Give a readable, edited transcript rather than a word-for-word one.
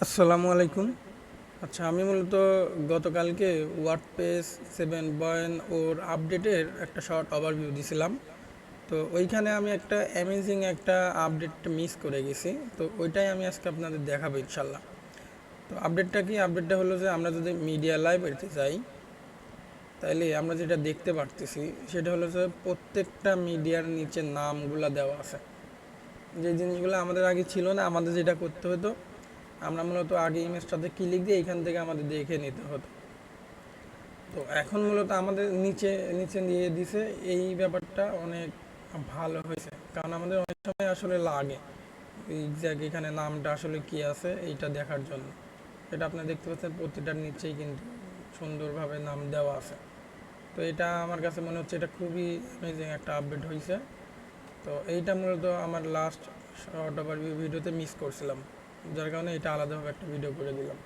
আসসালামু আলাইকুম। আচ্ছা, আমি মূলত গতকালকে ওয়ার্ডপ্রেস 7 ওর আপডেটের একটা শর্ট ওভারভিউ দিছিলাম। তো ওইখানে আমি একটা অ্যামেজিং একটা আপডেট মিস করে গেছি। তো ওইটাই আমি আজকে আপনাদের দেখাবো ইনশাল্লাহ। তো আপডেটটা কি? আপডেটটা হলো যে আমরা যদি মিডিয়া লাইব্রেরিতে যাই, তাইলে আমরা যেটা দেখতে পারতেছি সেটা হলো যে প্রত্যেকটা মিডিয়ার নিচে নামগুলা দেওয়া আছে। যে জিনিসগুলো আমাদের আগে ছিল না, আমাদের যেটা করতে হতো, আমরা মূলত আগে ইমেজটাতে ক্লিক দিয়ে এখান থেকে আমাদের দেখে নিতে হতো। তো এখন মূলত আমাদের নিচে নিচে দিয়ে দিছে। এই ব্যাপারটা অনেক ভালো হয়েছে, কারণ আমাদের অনেক সময় আসলে লাগে এক্সাক্ট এখানে নামটা আসলে কি আছে এইটা দেখার জন্য। এটা আপনি দেখতে পাচ্ছেন প্রতিটার নিচেই কিন্তু সুন্দরভাবে নাম দেওয়া আছে। তো এটা আমার কাছে মনে হচ্ছে এটা খুবই অ্যামেজিং একটা আপডেট হয়েছে। তো এইটা মূলত আমার লাস্ট শর্ট ওভারভিউ ভিডিওতে মিস করছিলাম, যার কারণে এটা আলাদাভাবে একটা ভিডিও করে দিলাম।